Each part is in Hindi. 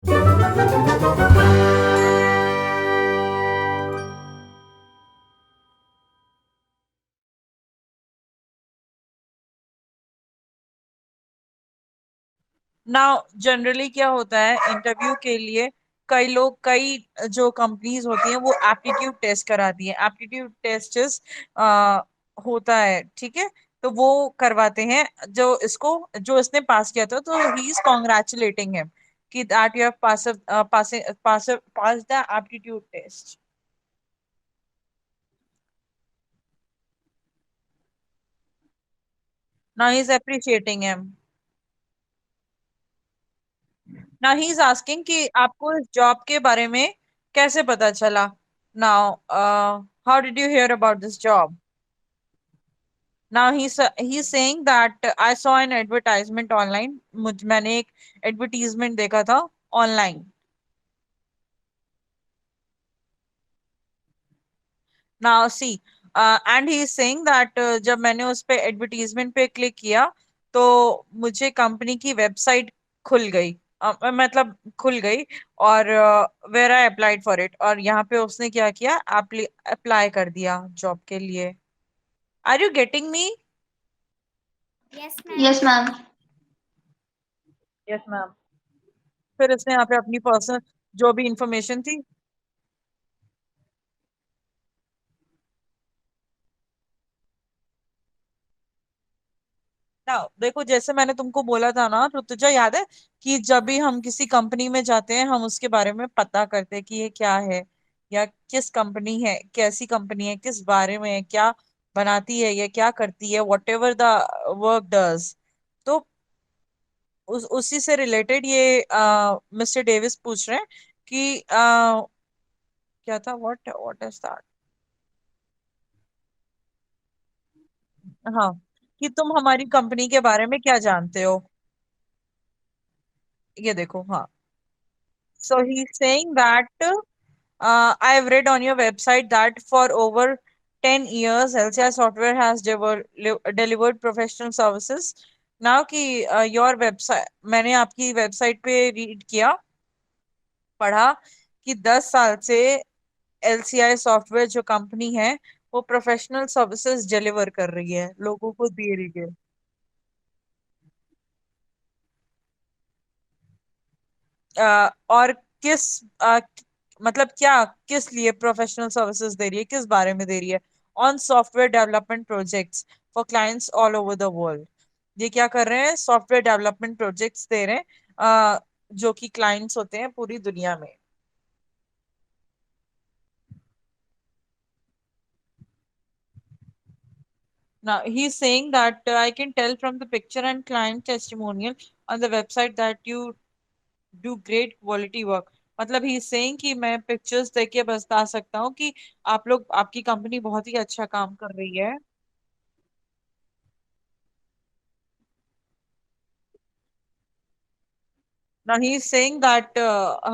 ना जनरली क्या होता है इंटरव्यू के लिए, कई लोग, कई जो कंपनीज होती हैं वो एप्टीट्यूड टेस्ट कराती है। एप्टीट्यूड टेस्ट होता है, ठीक है, तो वो करवाते हैं। जो इसको, जो इसने पास किया था, तो ही इज कॉन्ग्रेचुलेटिंग हिम कि that you have pass the aptitude test. Now he is appreciating him. Now he is asking कि आपको इस जॉब के बारे में कैसे पता चला। Now how did you hear about this job? Now he's saying that I saw an advertisement online. मैंने एक advertisement देखा था online. Now see, and he is saying that जब मैंने उस पे advertisement पे क्लिक किया तो मुझे कंपनी की वेबसाइट खुल गई, मतलब खुल गई, और where I applied for it, और यहाँ पे उसने क्या किया, अप्लाई कर दिया जॉब के लिए। Are you getting me? Yes, ma'am. Yes, ma'am. Yes ma'am. फिर इसने यहाँ पे अपनी पर्सनल जो भी इंफॉर्मेशन थी। ना देखो, जैसे मैंने तुमको बोला था ना, तो तुझे याद है कि जब भी हम किसी कंपनी में जाते हैं, हम उसके बारे में पता करते हैं कि ये क्या है, या किस कंपनी है, कैसी कंपनी है, किस बारे में है, क्या बनाती है, या क्या करती है, what ever the work does. तो उसी से रिलेटेड ये मिस्टर डेविस पूछ रहे हैं कि क्या था, व्हाट व्हाट इज दैट। हाँ, कि तुम हमारी कंपनी के बारे में क्या जानते हो। ये देखो, हाँ। So he's saying that I've read on your website that for over 10 years, LCI Software has delivered professional services. Now कि your website, मैंने आपकी वेबसाइट पे रीड किया, पढ़ा कि 10 साल से एलसीआई सॉफ्टवेयर जो कंपनी है वो प्रोफेशनल सर्विसेज डिलीवर कर रही है, लोगों को दे रही है। और किस मतलब क्या, किस लिए प्रोफेशनल सर्विसेज दे रही है, किस बारे में दे रही है। On software development projects for clients all over the world. ये क्या कर रहे हैं, सॉफ्टवेयर डेवलपमेंट प्रोजेक्ट्स दे रहे हैं, जो कि क्लाइंट्स होते हैं पूरी दुनिया में। Now he's saying that I can tell from the picture and client testimonial on the website that you do great quality work। मतलब ही सेइंग कि मैं पिक्चर्स देख के बता सकता हूँ कि आप लोग, आपकी कंपनी बहुत ही अच्छा काम कर रही है। ना ही सेइंग दैट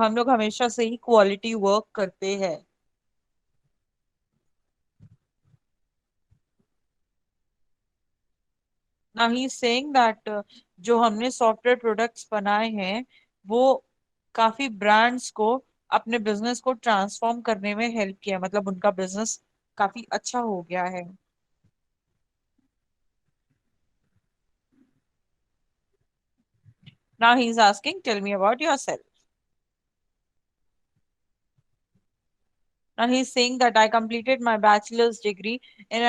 हम लोग हमेशा से ही क्वालिटी वर्क करते हैं। ना ही सेइंग दैट जो हमने सॉफ्टवेयर प्रोडक्ट्स बनाए हैं वो काफी ब्रांड्स को अपने बिजनेस को ट्रांसफॉर्म करने में हेल्प किया, मतलब उनका बिजनेस काफी अच्छा हो गया है। Now he's asking, tell me about yourself. Now he's saying that I completed my bachelor's degree in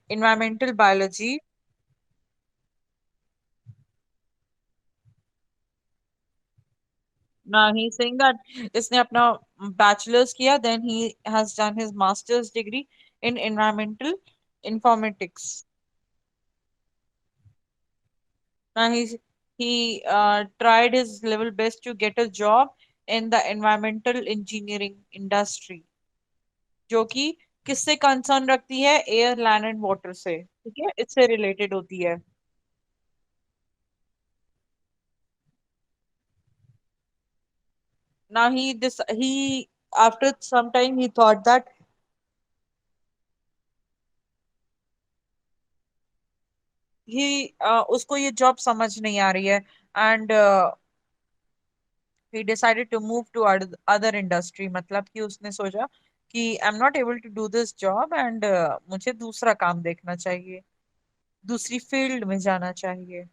environmental biology. Now he's saying that इसने अपना bachelor's किया, then he has done his master's degree in environmental informatics. Now he tried his level best to get a job in the environmental engineering industry, जो कि किससे कंसर्न रखती है, एयर लैंड एंड वाटर से, ठीक है, इससे रिलेटेड होती है। Now he after some time he thought that he उसको ये जॉब समझ नहीं आ रही है, and he decided to move to other industry, मतलब कि उसने सोचा कि I am not able to do this job and मुझे दूसरा काम देखना चाहिए, दूसरी फील्ड में जाना चाहिए.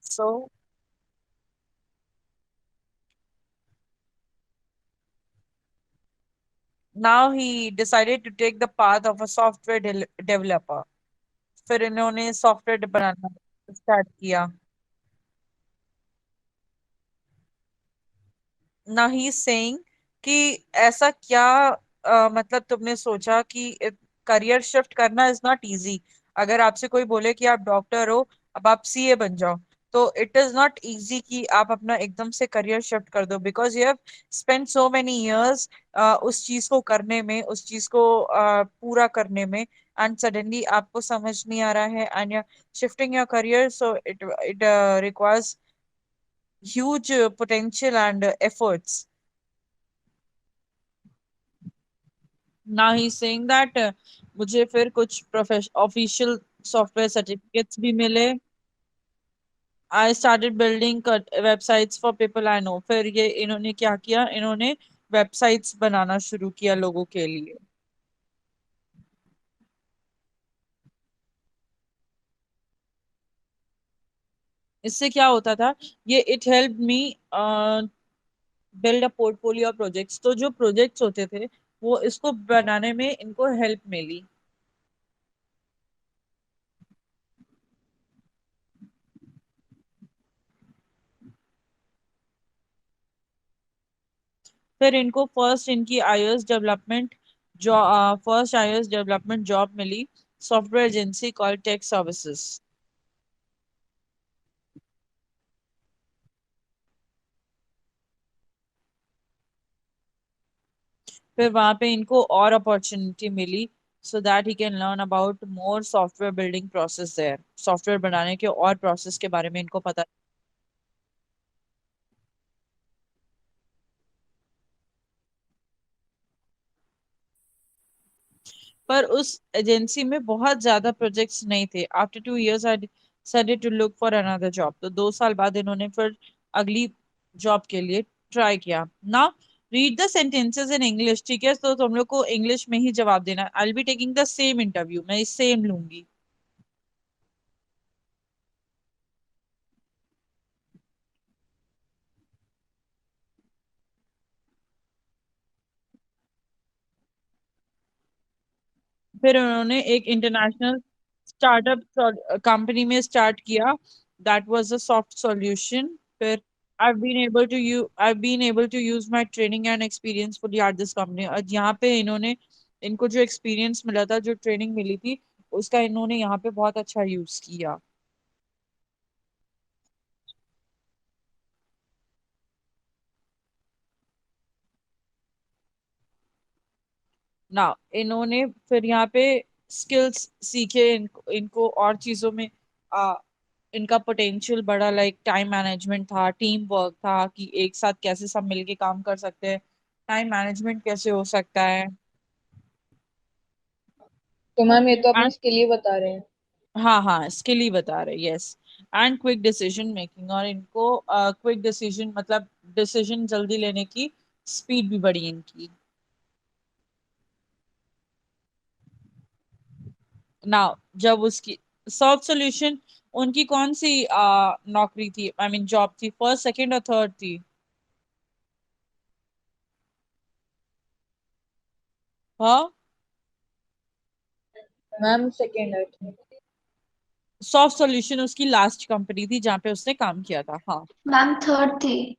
So now he decided to take the path of a software developer. फिर इन्होंने सॉफ्टवेयर बनाना स्टार्ट किया. ना ही सेइंग कि ऐसा क्या मतलब तुमने सोचा कि करियर शिफ्ट करना इज नॉट इजी. अगर आपसे कोई बोले कि आप डॉक्टर हो, अब आप सीए बन जाओ, तो इट इज नॉट इजी कि आप अपना एकदम से करियर शिफ्ट कर दो, because you have spend so many years उस चीज को करने में, उस चीज को पूरा करने में, एंड सडनली आपको समझ नहीं आ रहा है and you shifting your career, so it requires huge potential and efforts. Now he's saying that मुझे फिर कुछ ऑफिशियल सॉफ्टवेयर सर्टिफिकेट्स भी मिले. I started building websites for people I know. फिर ये इन्होंने क्या किया, इन्होंने वेबसाइट्स बनाना शुरू किया लोगों के लिए. इससे क्या होता था, ये it help me build a portfolio projects. तो जो प्रोजेक्ट्स होते थे वो इसको बनाने में इनको हेल्प मिली. फिर इनको फर्स्ट इनकी iOS development first iOS development job मिली software agency call Tech Services. फिर वहां पे इनको और अपॉर्चुनिटी मिली so that he can learn about more software building process there. Software बनाने के और प्रोसेस के बारे में इनको पता. पर उस एजेंसी में बहुत ज्यादा प्रोजेक्ट्स नहीं थे. After 2 years I decided to look for another job. तो 2 साल बाद इन्होंने फिर अगली जॉब के लिए ट्राई किया. ना read the sentences in English, ठीक है? तो तुम लोग को इंग्लिश में ही जवाब देना. I will be taking the same interview, मैं सेम लूंगी. फिर उन्होंने एक इंटरनेशनल स्टार्टअप कंपनी में स्टार्ट किया. That was a soft solution. फिर I've been able to use my training and experience fully at this company. और यहाँ पे इन्होंने, इनको जो एक्सपीरियंस मिला था, जो ट्रेनिंग मिली थी, उसका इन्होंने यहाँ पे बहुत अच्छा यूज किया. ना इन्होंने फिर यहाँ पे स्किल्स सीखे. इनको और चीजों में आ, इनका पोटेंशियल बढ़ा. लाइक टाइम मैनेजमेंट था, टीम वर्क था, कि एक साथ कैसे सब मिलके काम कर सकते हैं, टाइम मैनेजमेंट कैसे हो सकता है. तो मैम ये तो अपनी एंड स्किल ही बता रहे हैं. हाँ हाँ, स्किल ही बता रहे. Yes. And quick decision making, और इनको क्विक डिसीजन मतलब डिसीजन जल्दी लेने की स्पीड भी बढ़ी इनकी. ना जब उसकी सॉफ्ट सॉल्यूशन, उनकी कौन सी नौकरी थी, आई मीन जॉब थी, फर्स्ट सेकंड और थर्ड थी? हाँ, मैम सेकेंड है. सॉफ्ट सॉल्यूशन उसकी लास्ट कंपनी थी जहां पे उसने काम किया था. हाँ. मैम थर्ड थी.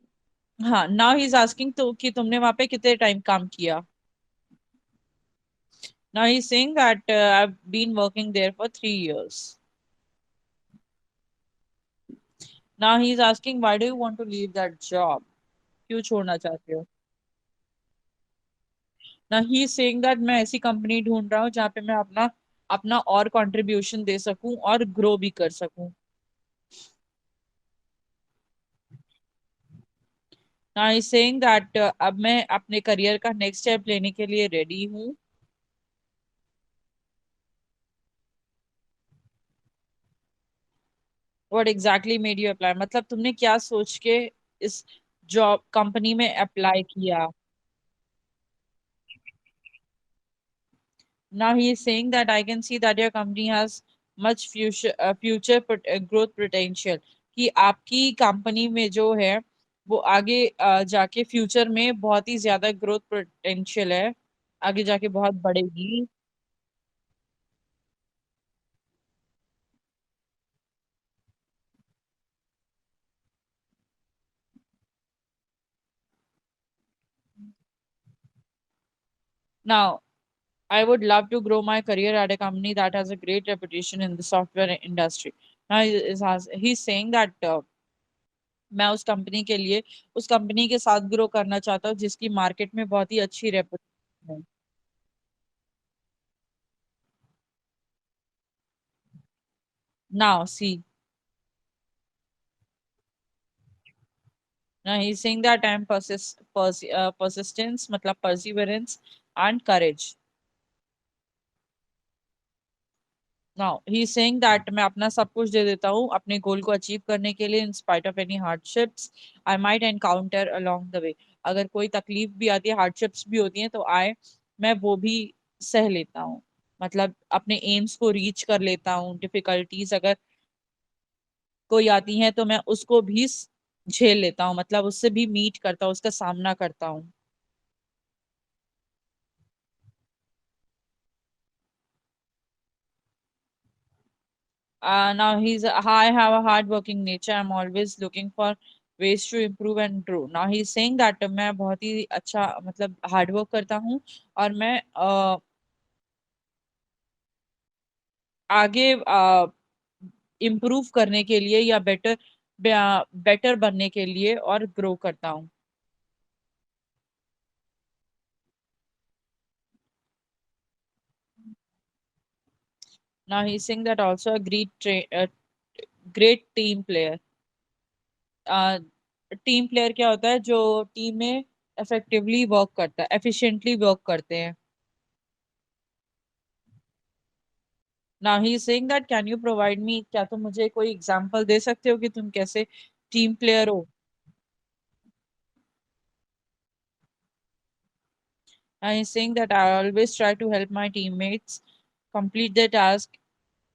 हाँ, नाउ ही इज आस्किंग तो कि तुमने वहां पे कितने टाइम काम किया. Now he saying that I have been working there for 3 years. Now he is asking why do you want to leave that job, क्यों छोड़ना चाहते हो? Now he is saying that मैं ऐसी कंपनी ढूंढ रहा हूँ जहाँ पे मैं अपना अपना और कंट्रीब्यूशन दे सकूं और ग्रो भी कर सकूं. Now he is saying that अब मैं अपने करियर का नेक्स्ट स्टेप लेने के लिए रेडी हूँ. What exactly made you apply, मतलब तुमने क्या सोच के इस जॉब कंपनी में अप्लाई किया. Now he is saying that I can see that your company has much growth potential. कि आपकी कंपनी में जो है वो आगे जाके फ्यूचर में बहुत ही ज्यादा ग्रोथ पोटेंशियल है, आगे जाके बहुत बढ़ेगी. Now I would love to grow my career at a company that has a great reputation in the software industry. Now he's saying that मैं उस कंपनी के लिए उस कंपनी के साथ ग्रो करना चाहता हूँ जिसकी मार्केट में बहुत ही अच्छी रेपुटेशन है. Now see, now he's saying that I'm persistence मतलब perseverance and courage. Now he's saying that मैं अपना सब कुछ दे देता हूँ अपने गोल को अचीव करने के लिए, in spite of any hardships I might encounter along the way. अगर कोई तकलीफ भी आती है, हार्डशिप्स भी होती हैं, तो मैं वो भी सह लेता हूँ. मतलब अपने एम्स को रीच कर लेता हूँ. डिफिकल्टीज अगर कोई आती हैं तो मैं उसको भी झेल लेता हूँ, मतलब उससे भी मीट करता हूँ, उसका सामना करता हूँ. Now I have a hard working nature. I'm always looking for ways to improve and grow. Now he's saying that मैं बहुत ही अच्छा मतलब हार्ड वर्क करता हूँ और मैं आगे इम्प्रूव करने के लिए या बेटर बनने के लिए और ग्रो करता हूँ. Now he's saying that also a great team player. Team player क्या होता है? जो टीम में इफेक्टिवली वर्क करता है, एफिशिएंटली वर्क करते हैं. Now he is saying that can you provide me, क्या तुम मुझे कोई एग्जांपल दे सकते हो कि तुम कैसे टीम प्लेयर हो? And he is saying that I always try to help my teammates complete the task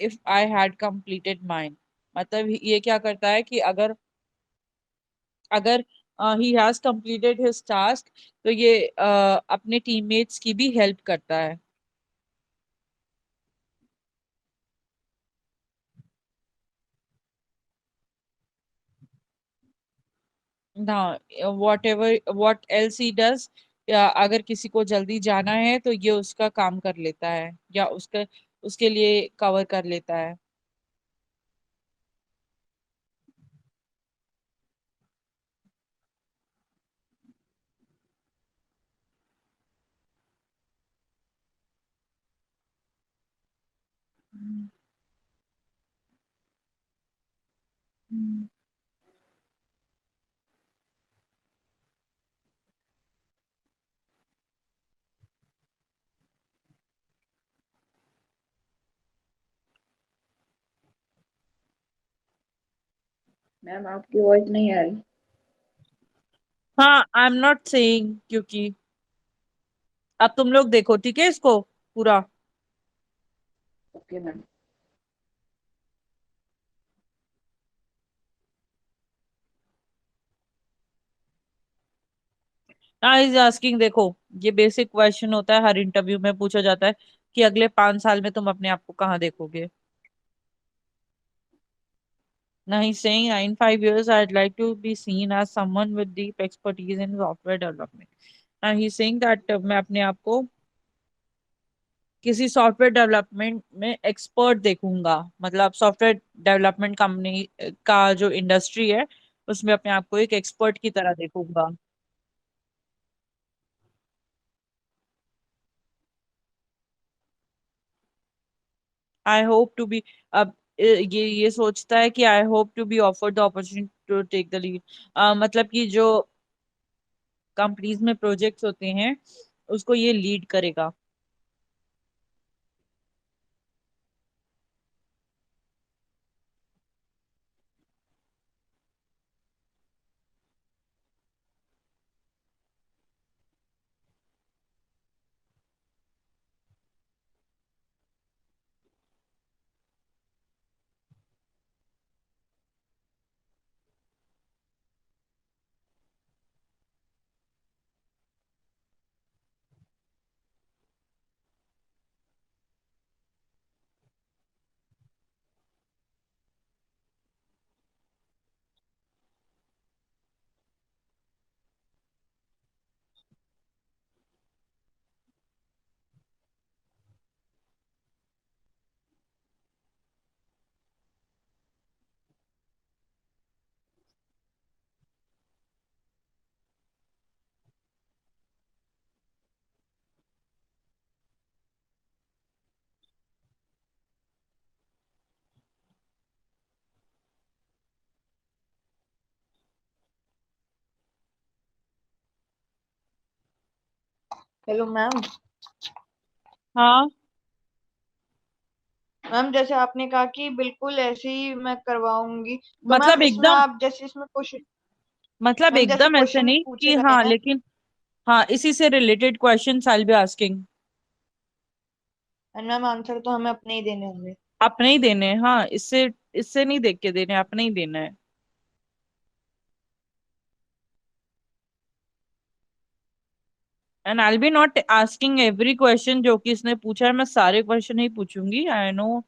if I had completed mine. मतलब ये क्या करता है कि अगर he has completed his task तो ये अपने टीममेट्स की भी हेल्प करता है. ना व्हाट एल्स ही डज, या अगर किसी को जल्दी जाना है तो ये उसका काम कर लेता है या उसके लिए कवर कर लेता है. मैम आपकी वॉइस नहीं आ रही. हाँ, आई एम नॉट सेइंग, क्योंकि अब तुम लोग देखो ठीक है इसको पूरा. Okay ma'am. ना इज आस्किंग, देखो ये बेसिक क्वेश्चन होता है, हर इंटरव्यू में पूछा जाता है कि अगले 5 साल में तुम अपने आप को कहाँ देखोगे. Now he's saying in 5 years I'd like to be seen as someone with deep expertise in software development. Now he's saying that मैं अपने आप को किसी सॉफ्टवेयर डेवलपमेंट में एक्सपर्ट देखूंगा, मतलब सॉफ्टवेयर डेवलपमेंट कंपनी का जो इंडस्ट्री है उसमें अपने आप को एक एक्सपर्ट की तरह देखूंगा. आई होप टू बी, अब ये सोचता है कि I hope to be offered the opportunity to take the lead. मतलब कि जो कंपनीज में प्रोजेक्ट्स होते हैं उसको ये लीड करेगा. Hello ma'am. हाँ, मैम जैसे आपने कहा कि बिल्कुल ऐसे ही मैं करवाऊंगी, तो मैम मतलब इसमें एकदम, आप जैसे इसमें क्वेश्चन, मतलब मैम जैसे एकदम ऐसे क्वेश्चन नहीं पूछे कि गए हाँ, हैं, लेकिन हाँ, इसी से related questions I be asking. And ma'am answer तो हमें अपने ही देने होंगे। अपने ही देने हैं, हाँ, इससे इससे नहीं देख के देने, अपने ही देना है। And I be not asking every question जो कि इसने पूछा है, मैं सारे क्वेश्चन ही पूछूंगी, आई नो।